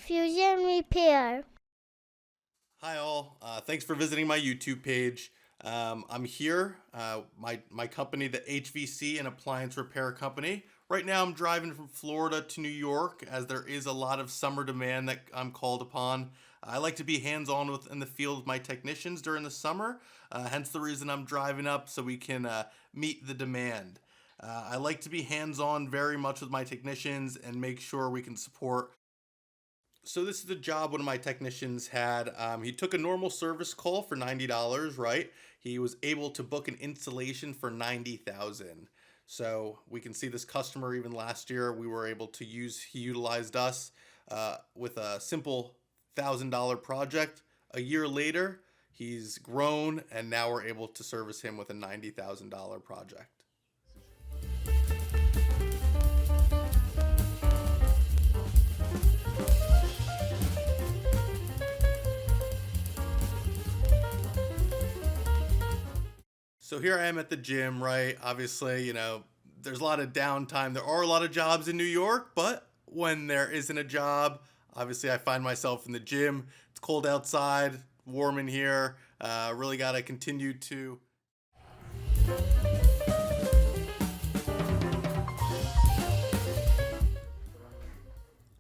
Fusion Repair. Hi all, thanks for visiting my YouTube page. I'm here, my company, the HVC and Appliance Repair Company. Right now I'm driving from Florida to New York as there is a lot of summer demand that I'm called upon. I like to be hands-on in the field with my technicians during the summer, hence the reason I'm driving up so we can meet the demand. I like to be hands-on very much with my technicians and make sure we can support. So this is the job one of my technicians had. He took a normal service call for $90, right? He was able to book an installation for 90,000. So we can see this customer even last year we were able to use. He utilized us with a simple $1,000 project. A year later, he's grown, and now we're able to service him with a $90,000 project. So here I am at the gym, right? Obviously, there's a lot of downtime. There are a lot of jobs in New York, but when there isn't a job, obviously I find myself in the gym. It's cold outside, warm in here. Really got to continue to.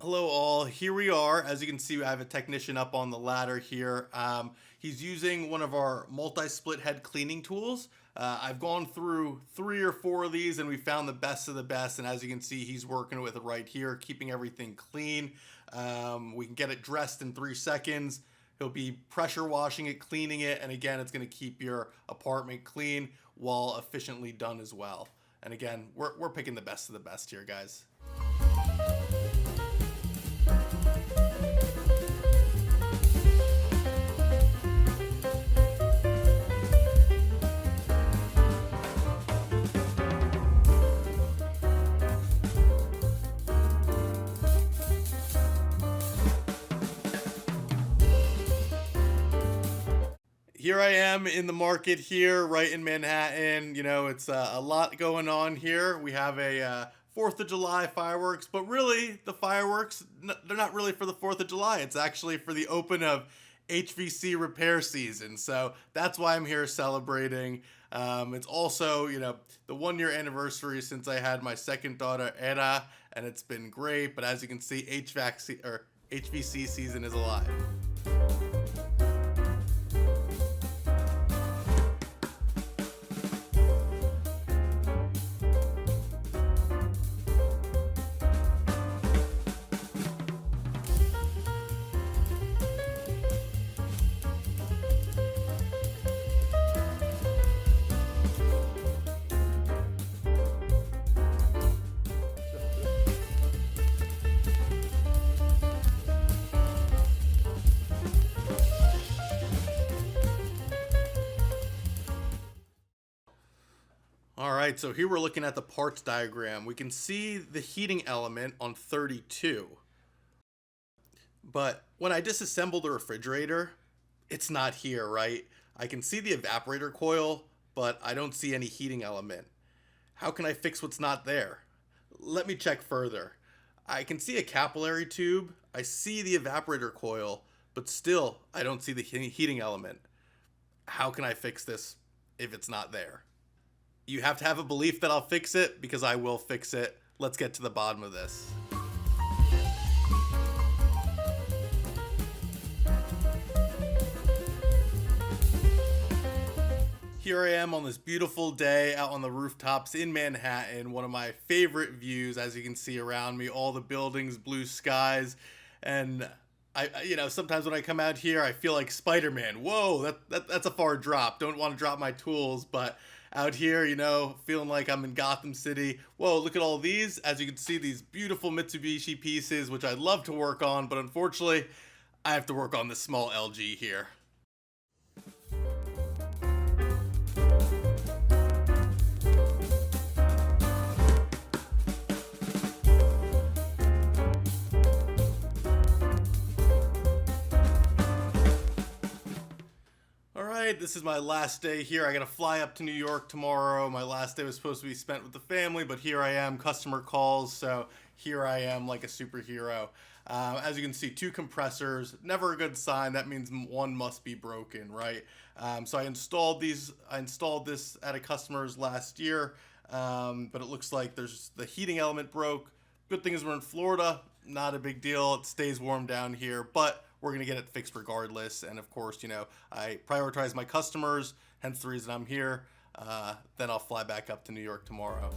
Hello all, here we are. As you can see, I have a technician up on the ladder here. He's using one of our multi-split head cleaning tools. I've gone through 3 or 4 of these and we found the best of the best. And as you can see, he's working with it right here, keeping everything clean. We can get it dressed in 3 seconds. He'll be pressure washing it, cleaning it. And again, it's gonna keep your apartment clean while efficiently done as well. And again, we're picking the best of the best here, guys. Here I am in the market here, right in Manhattan. It's a lot going on here. We have a 4th of July fireworks, but really the fireworks, they're not really for the 4th of July. It's actually for the open of HVC repair season. So that's why I'm here celebrating. It's also, the 1-year anniversary since I had my second daughter, Era, and it's been great. But as you can see, HVC season is alive. All right, so here we're looking at the parts diagram. We can see the heating element on 32. But when I disassemble the refrigerator, it's not here, right? I can see the evaporator coil, but I don't see any heating element. How can I fix what's not there? Let me check further. I can see a capillary tube. I see the evaporator coil, but still I don't see the heating element. How can I fix this if it's not there? You have to have a belief that I'll fix it, because I will fix it. Let's get to the bottom of this. Here I am on this beautiful day out on the rooftops in Manhattan, one of my favorite views. As you can see around me, all the buildings, blue skies, and sometimes when I come out here, I feel like Spider-Man. Whoa, that's a far drop. Don't want to drop my tools, but out here, feeling like I'm in Gotham City. Whoa, look at all these. As you can see, these beautiful Mitsubishi pieces, which I'd love to work on, but unfortunately, I have to work on this small LG here. right, this is my last day here. I gotta fly up to New York tomorrow. My last day was supposed to be spent with the family, but here I am, customer calls, so here I am like a superhero. As you can see, two compressors, never a good sign. That means one must be broken, right? So I installed these. I installed this at a customer's last year, but it looks like there's the heating element broke. Good thing is we're in Florida. Not a big deal. It stays warm down here, but we're gonna get it fixed regardless. And of course, I prioritize my customers. Hence the reason I'm here. Then I'll fly back up to New York tomorrow.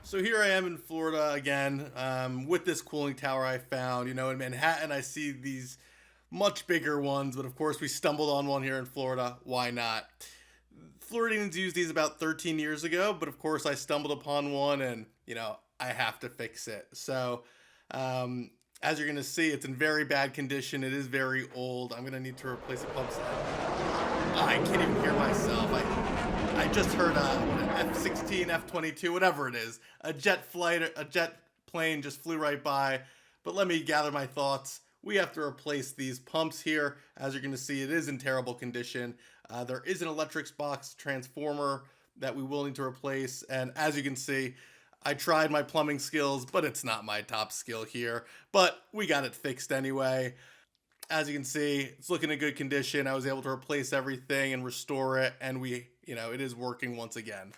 So here I am in Florida again, with this cooling tower I found. In Manhattan I see these much bigger ones, but of course we stumbled on one here in Florida. Why not? Floridians used these about 13 years ago, but of course I stumbled upon one and, I have to fix it. So, as you're going to see, it's in very bad condition. It is very old. I'm going to need to replace the pump set. I can't even hear myself. I just heard an F-16, F-22, whatever it is. A jet plane just flew right by. But let me gather my thoughts. We have to replace these pumps here. As you're going to see, it is in terrible condition. There is an electrics box transformer that we will need to replace. And as you can see, I tried my plumbing skills, but it's not my top skill here. But we got it fixed anyway. As you can see, it's looking in good condition. I was able to replace everything and restore it, and it is working once again.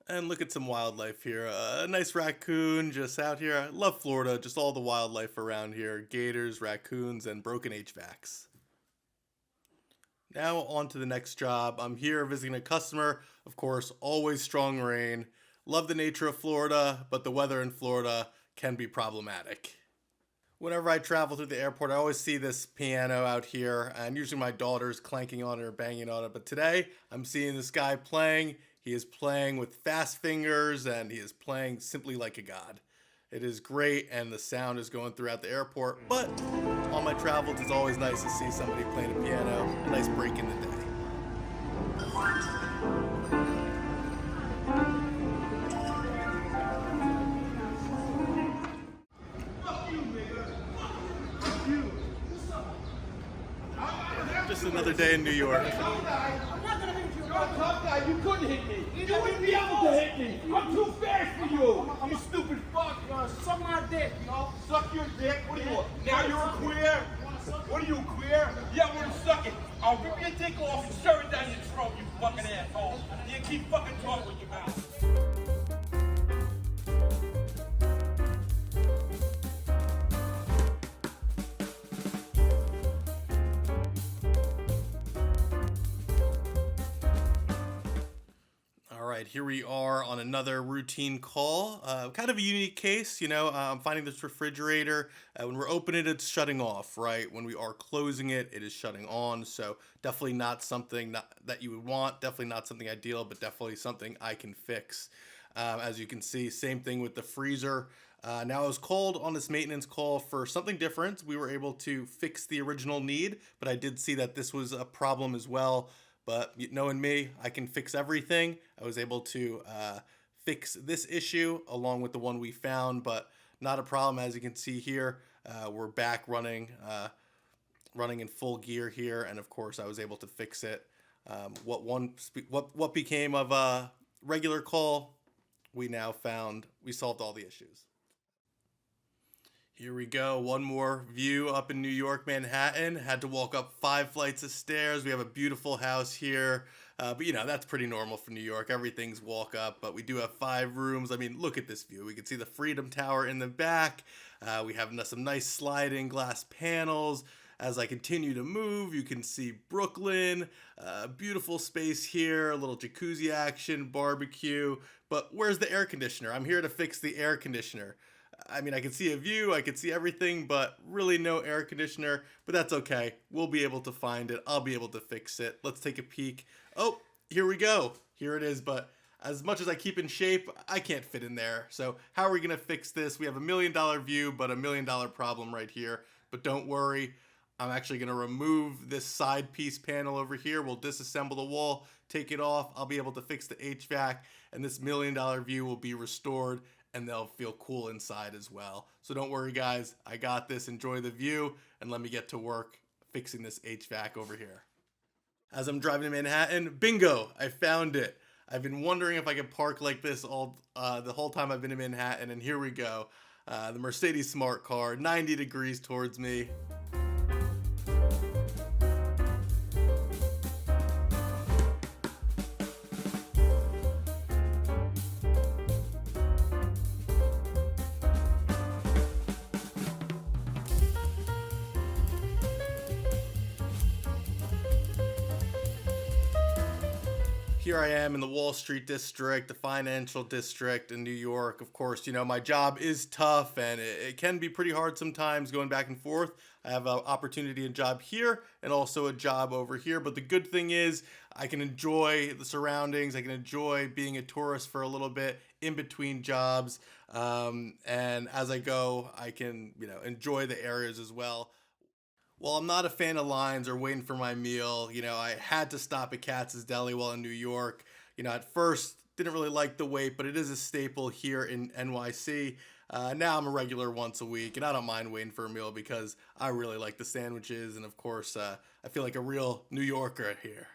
And look at some wildlife here. A nice raccoon just out here. I love Florida, just all the wildlife around here. Gators, raccoons, and broken HVACs. Now on to the next job. I'm here visiting a customer. Of course, always strong rain. Love the nature of Florida, but the weather in Florida can be problematic. Whenever I travel through the airport, I always see this piano out here, and usually my daughter's clanking on it or banging on it. But today, I'm seeing this guy playing. He is playing with fast fingers, and he is playing simply like a god. It is great, and the sound is going throughout the airport. But on my travels, it's always nice to see somebody playing a piano. A nice break in the day. Just another day in New York. You're a tough guy. You couldn't hit me. You wouldn't be able to hit me. I'm too fast for you. I'm a stupid fuck. Suck my dick, yo. Suck your dick? What are you? Now you're a queer? What are you, queer? Yeah, I want to suck it. I'll rip your dick off and shove it down your throat, you fucking asshole. You keep fucking talking with your mouth. Here we are on another routine call. Kind of a unique case, I'm finding this refrigerator. When we're opening it, it's shutting off, right? When we are closing it, it is shutting on. So definitely not something that you would want. Definitely not something ideal, but definitely something I can fix. As you can see, same thing with the freezer. Now I was called on this maintenance call for something different. We were able to fix the original need, but I did see that this was a problem as well. but knowing me, I can fix everything. I was able to fix this issue along with the one we found, but not a problem. As you can see here, we're back running in full gear here, and of course I was able to fix it. What became of a regular call, we solved all the issues. Here we go, one more view up in New York, Manhattan. Had to walk up 5 flights of stairs. We have a beautiful house here, but that's pretty normal for New York. Everything's walk up, but we do have 5 rooms. I mean, look at this view. We can see the Freedom Tower in the back. We have some nice sliding glass panels. As I continue to move, you can see Brooklyn, beautiful space here, a little jacuzzi action, barbecue. But where's the air conditioner? I'm here to fix the air conditioner. I mean, I can see a view, I can see everything, but really no air conditioner. But that's okay. We'll be able to find it. I'll be able to fix it. Let's take a peek. Oh, here we go. Here it is. But as much as I keep in shape, I can't fit in there. So how are we going to fix this? We have $1 million view, but $1 million problem right here. But don't worry. I'm actually going to remove this side piece panel over here. We'll disassemble the wall, take it off. I'll be able to fix the HVAC, and this $1 million view will be restored, and they'll feel cool inside as well. So don't worry, guys. I got this. Enjoy the view, and let me get to work fixing this HVAC over here. As I'm driving to Manhattan, bingo, I found it. I've been wondering if I could park like this the whole time I've been in Manhattan, and here we go. The Mercedes Smart Car, 90 degrees towards me. Here I am in the Wall Street district, the financial district in New York. Of course, my job is tough and it can be pretty hard sometimes going back and forth. I have an opportunity and job here and also a job over here. But the good thing is I can enjoy the surroundings. I can enjoy being a tourist for a little bit in between jobs. And as I go, I can, enjoy the areas as well. Well, I'm not a fan of lines or waiting for my meal. I had to stop at Katz's Deli while in New York. At first, didn't really like the wait, but it is a staple here in NYC. Now I'm a regular once a week, and I don't mind waiting for a meal because I really like the sandwiches. And of course, I feel like a real New Yorker here.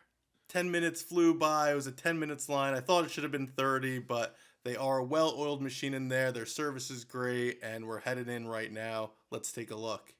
10 minutes flew by. It was a 10 minutes line. I thought it should have been 30, but they are a well-oiled machine in there. Their service is great, and we're headed in right now. Let's take a look.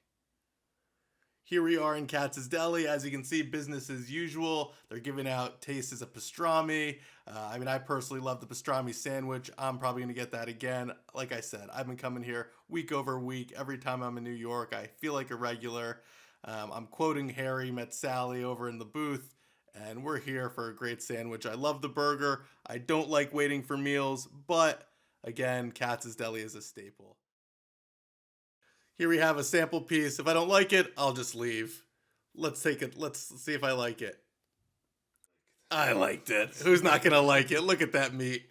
Here we are in Katz's Deli. As you can see, business as usual. They're giving out tastes of pastrami. I personally love the pastrami sandwich. I'm probably going to get that again. Like I said, I've been coming here week over week. Every time I'm in New York, I feel like a regular. I'm quoting Harry met Sally over in the booth, and we're here for a great sandwich. I love the burger. I don't like waiting for meals, but again, Katz's Deli is a staple. Here we have a sample piece. If I don't like it, I'll just leave. Let's take it. Let's see if I like it. I liked it. Who's not going to like it? Look at that meat.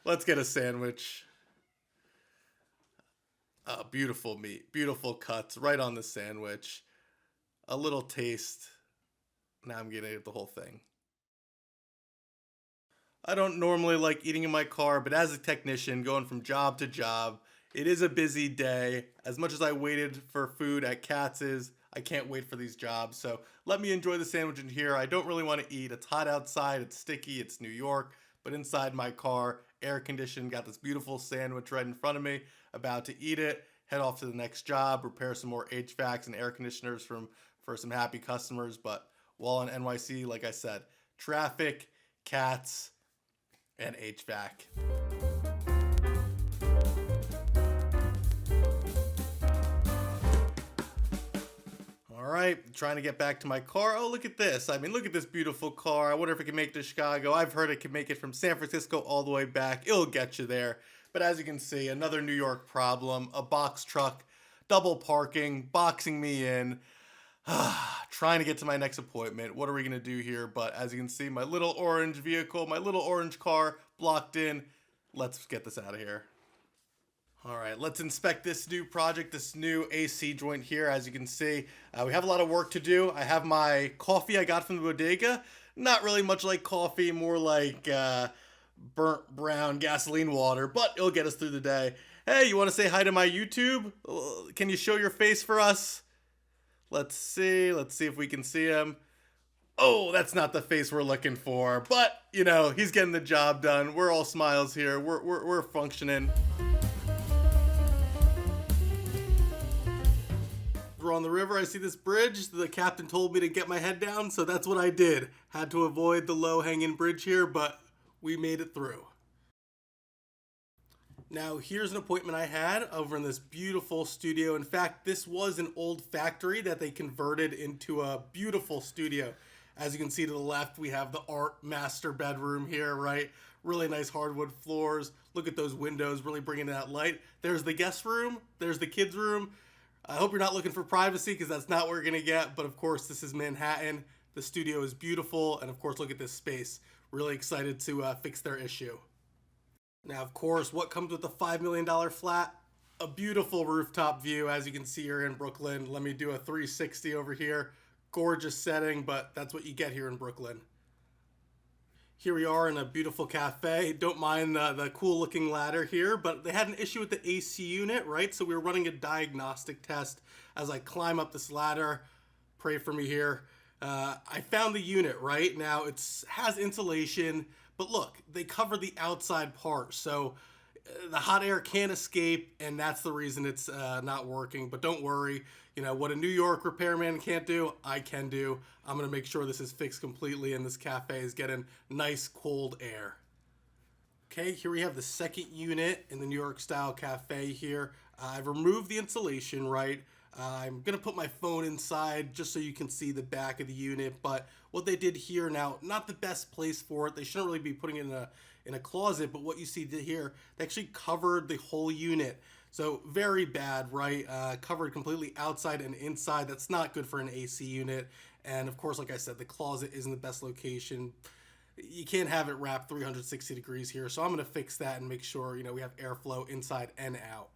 Let's get a sandwich. Oh, beautiful meat. Beautiful cuts right on the sandwich. A little taste. Now I'm getting the whole thing. I don't normally like eating in my car, but as a technician going from job to job, it is a busy day. As much as I waited for food at Katz's, I can't wait for these jobs. So let me enjoy the sandwich in here. I don't really want to eat. It's hot outside. It's sticky. It's New York. But inside my car, air conditioned, got this beautiful sandwich right in front of me. About to eat it. Head off to the next job. Repair some more HVACs and air conditioners for some happy customers. But while in NYC, like I said, traffic, cats, and HVAC. All right, trying to get back to my car. Oh, look at this. Look at this beautiful car. I wonder if it can make it to Chicago. I've heard it can make it from San Francisco all the way back. It'll get you there. But as you can see, another New York problem. A box truck, double parking, boxing me in. Trying to get to my next appointment. What are we going to do here? But as you can see, my little orange vehicle, my little orange car blocked in. Let's get this out of here. All right, let's inspect this new project, this new AC joint here. As you can see, we have a lot of work to do. I have my coffee I got from the bodega. Not really much like coffee, more like burnt brown gasoline water, but it'll get us through the day. Hey, you want to say hi to my YouTube? Can you show your face for us? Let's see if we can see him. Oh, that's not the face we're looking for, but you know, he's getting the job done. We're all smiles here. We're functioning. We're on the river. I see this bridge. The captain told me to get my head down, so that's what I did. Had to avoid the low-hanging bridge here, but we made it through. Now, here's an appointment I had over in this beautiful studio. In fact, this was an old factory that they converted into a beautiful studio. As you can see to the left, we have the art master bedroom here, right? Really nice hardwood floors. Look at those windows, really bringing that light. There's the guest room. There's the kids' room. I hope you're not looking for privacy because that's not what we're going to get. But of course, this is Manhattan. The studio is beautiful. And of course, look at this space. Really excited to fix their issue. Now, of course, what comes with the $5 million flat? A beautiful rooftop view, as you can see here in Brooklyn. Let me do a 360 over here. Gorgeous setting, but that's what you get here in Brooklyn. Here we are in a beautiful cafe. Don't mind the cool looking ladder here, but they had an issue with the AC unit, right? So we were running a diagnostic test as I climb up this ladder. Pray for me here. I found the unit, right? Now it has insulation, but look, they cover the outside part. So the hot air can't escape, and that's the reason it's not working. But don't worry, you know, what a New York repairman can't do, I can do. I'm going to make sure this is fixed completely and this cafe is getting nice cold air. Okay, here we have the second unit in the New York style cafe here. I've removed the insulation, right? I'm going to put my phone inside just so you can see the back of the unit. But what they did here, now, not the best place for it. They shouldn't really be putting it in a closet, but what you see here, they actually covered the whole unit. So very bad, right? Covered completely outside and inside. That's not good for an AC unit. And of course, like I said, the closet isn't the best location. You can't have it wrapped 360 degrees here. So I'm going to fix that and make sure, you know, we have airflow inside and out.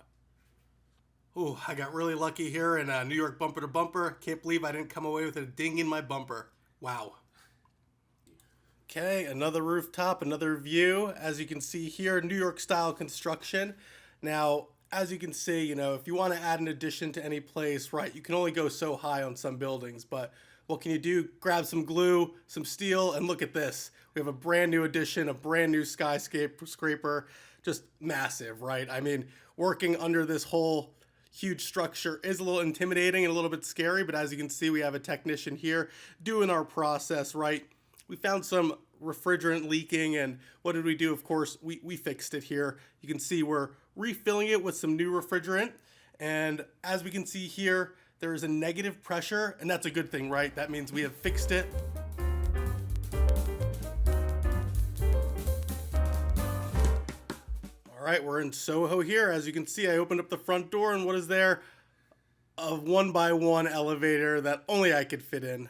Ooh, I got really lucky here in New York bumper to bumper. Can't believe I didn't come away with a ding in my bumper. Wow. Okay, another rooftop, another view. As you can see here, New York style construction. Now, as you can see, you know, if you want to add an addition to any place, right, you can only go so high on some buildings, but what can you do? Grab some glue, some steel, and look at this. We have a brand new addition, a brand new skyscraper, just massive, right? I mean, working under this whole huge structure is a little intimidating and a little bit scary, but as you can see, we have a technician here doing our process, right? We found some refrigerant leaking, and what did we do? Of course, we fixed it here. You can see we're refilling it with some new refrigerant, and as we can see here, there is a negative pressure, and that's a good thing, right? That means we have fixed it. All right, we're in Soho here. As you can see, I opened up the front door, and what is there? A 1x1 elevator that only I could fit in.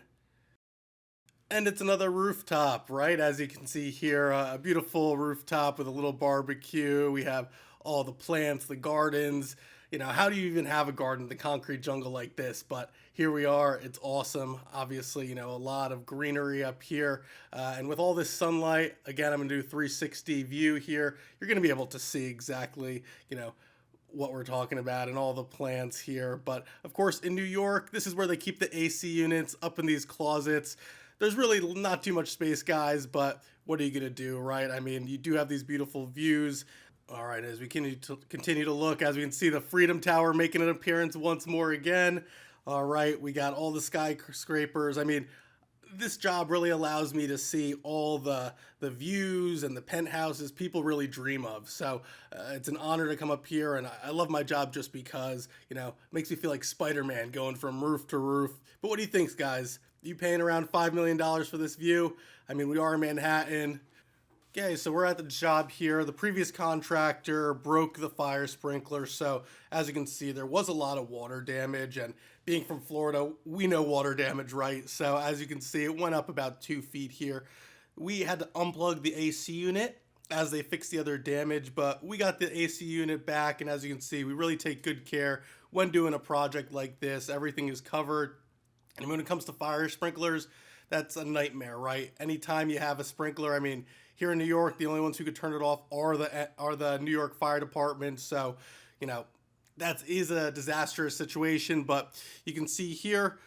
And it's another rooftop, right? As you can see here, a beautiful rooftop with a little barbecue. We have all the plants, the gardens. You know, how do you even have a garden in the concrete jungle like this? But here we are. It's awesome. Obviously, you know, a lot of greenery up here. And with all this sunlight, again, I'm going to do a 360 view here. You're going to be able to see exactly, you know, what we're talking about and all the plants here. But of course, in New York, this is where they keep the AC units up in these closets. There's really not too much space, guys, but what are you going to do, right? I mean, you do have these beautiful views. All right, as we continue to look, as we can see the Freedom Tower making an appearance once more again. All right, we got all the skyscrapers. I mean, this job really allows me to see all the views and the penthouses people really dream of. So it's an honor to come up here, and I love my job just because, you know, it makes me feel like Spider-Man going from roof to roof. But what do you think, guys? You paying around $5 million for this view? I mean, we are in Manhattan. Okay, so we're at the job here. The previous contractor broke the fire sprinkler, so as you can see, there was a lot of water damage, and being from Florida, we know water damage, right? So as you can see, it went up about 2 feet here. We had to unplug the AC unit as they fixed the other damage, but we got the AC unit back, and as you can see, we really take good care when doing a project like this. Everything is covered, and when it comes to fire sprinklers, that's a nightmare, right? Anytime you have a sprinkler, I mean, here in New York, the only ones who could turn it off are the New York Fire Department. So, you know, that is a disastrous situation. But you can see here,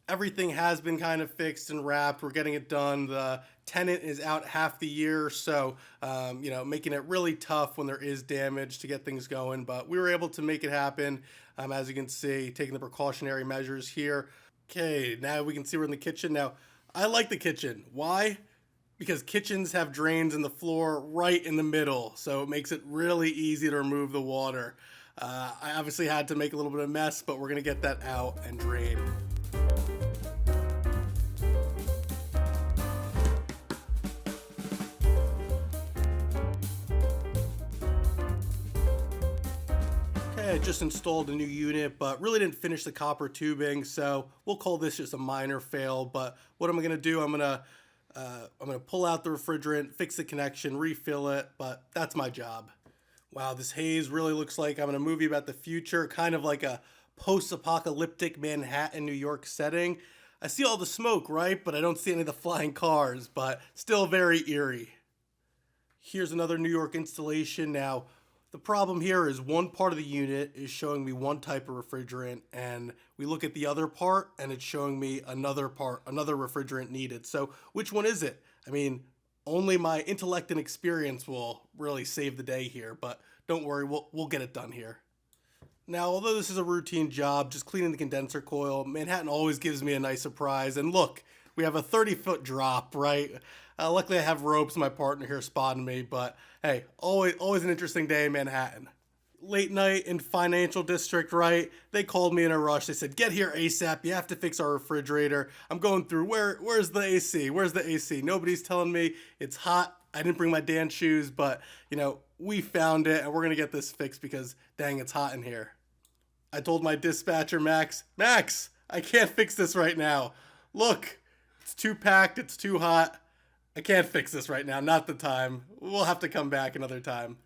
everything has been kind of fixed and wrapped. We're getting it done. The tenant is out half the year, so you know, making it really tough when there is damage to get things going. But we were able to make it happen, as you can see, taking the precautionary measures here. Okay, now we can see we're in the kitchen. Now, I like the kitchen. Why? Because kitchens have drains in the floor right in the middle, so it makes it really easy to remove the water. I obviously had to make a little bit of mess, but we're gonna get that out and drain. I just installed a new unit, but really didn't finish the copper tubing, so we'll call this just a minor fail. But what am I gonna do? I'm gonna pull out the refrigerant, fix the connection, refill it, but that's my job. Wow, this haze really looks like I'm in a movie about the future, kind of like a post-apocalyptic Manhattan, New York setting. I see all the smoke, right? But I don't see any of the flying cars, but still very eerie. Here's another New York installation. Now, the problem here is one part of the unit is showing me one type of refrigerant, and we look at the other part and it's showing me another refrigerant needed. So which one is it? I mean, only my intellect and experience will really save the day here, but don't worry, we'll get it done here. Now, although this is a routine job, just cleaning the condenser coil, Manhattan always gives me a nice surprise. And look, we have a 30-foot drop, right? Luckily, I have ropes. My partner here spotting me, but hey, always an interesting day in Manhattan. Late night in Financial District, right? They called me in a rush. They said, "Get here ASAP. You have to fix our refrigerator." I'm going through, where's the AC? Where's the AC? Nobody's telling me. It's hot. I didn't bring my dance shoes, but you know, we found it, and we're gonna get this fixed because dang, it's hot in here. I told my dispatcher, Max, I can't fix this right now. Look, it's too packed. It's too hot. I can't fix this right now, not the time. We'll have to come back another time.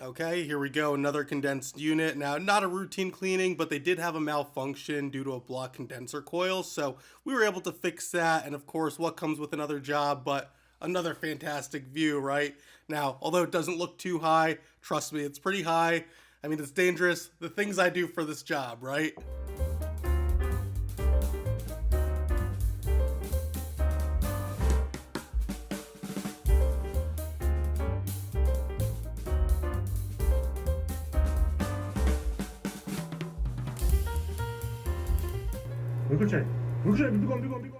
Okay, here we go, another condensed unit. Now, not a routine cleaning, but they did have a malfunction due to a blocked condenser coil, so we were able to fix that, and of course, what comes with another job, but another fantastic view, right? Now, although it doesn't look too high, trust me, it's pretty high. I mean, it's dangerous. The things I do for this job, right?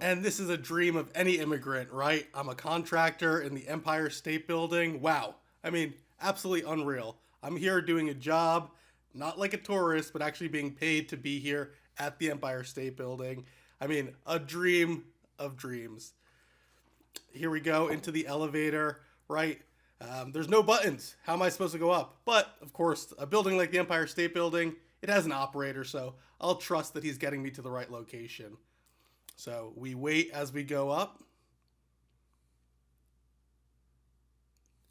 And this is a dream of any immigrant, right? I'm a contractor in the Empire State Building. Wow. I mean, absolutely unreal. I'm here doing a job, not like a tourist, but actually being paid to be here at the Empire State Building. I mean, a dream of dreams. Here we go into the elevator, right? There's no buttons. How am I supposed to go up? But, of course, a building like the Empire State Building, it has an operator, so I'll trust that he's getting me to the right location. So we wait as we go up.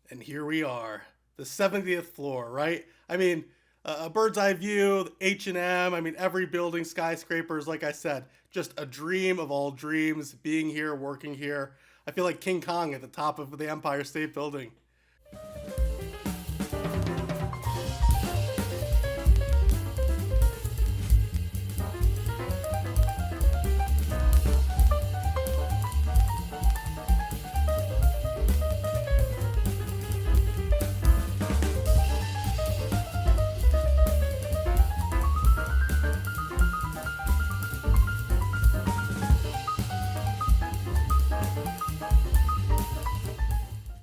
And here we are, the 70th floor, right? I mean, a bird's eye view, H&M, I mean, every building, skyscrapers, like I said, just a dream of all dreams, being here, working here. I feel like King Kong at the top of the Empire State Building.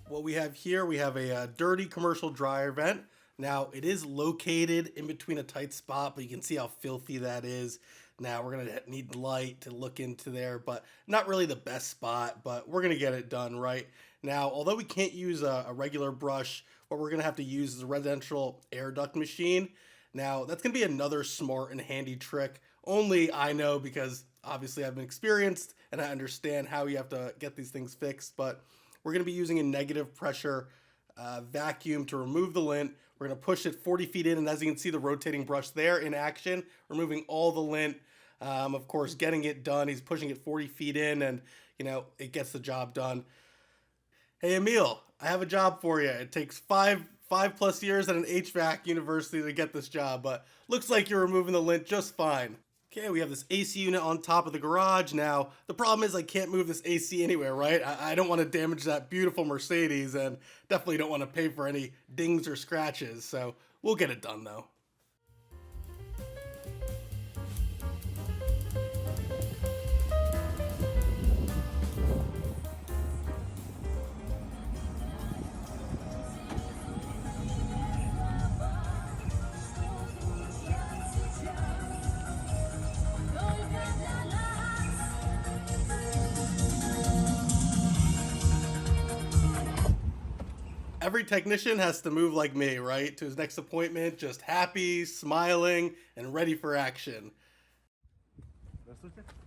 What we have here, we have a dirty commercial dryer vent. Now, it is located in between a tight spot, but you can see how filthy that is. Now, we're going to need light to look into there, but not really the best spot, but we're going to get it done right. Now, although we can't use a regular brush, what we're going to have to use is a residential air duct machine. Now, that's going to be another smart and handy trick. Only I know because obviously I've been experienced and I understand how you have to get these things fixed, but we're going to be using a negative pressure vacuum to remove the lint. We're going to push it 40 feet in, and as you can see, the rotating brush there in action, removing all the lint. Of course, getting it done, he's pushing it 40 feet in, and it gets the job done. Hey Emil, I have a job for you. It takes five plus years at an HVAC university to get this job, but looks like you're removing the lint just fine. Okay, we have this AC unit on top of the garage. Now, the problem is I can't move this AC anywhere, right? I don't want to damage that beautiful Mercedes, and definitely don't want to pay for any dings or scratches, so we'll get it done though. Every technician has to move like me, right? To his next appointment, just happy, smiling, and ready for action. Здравствуйте.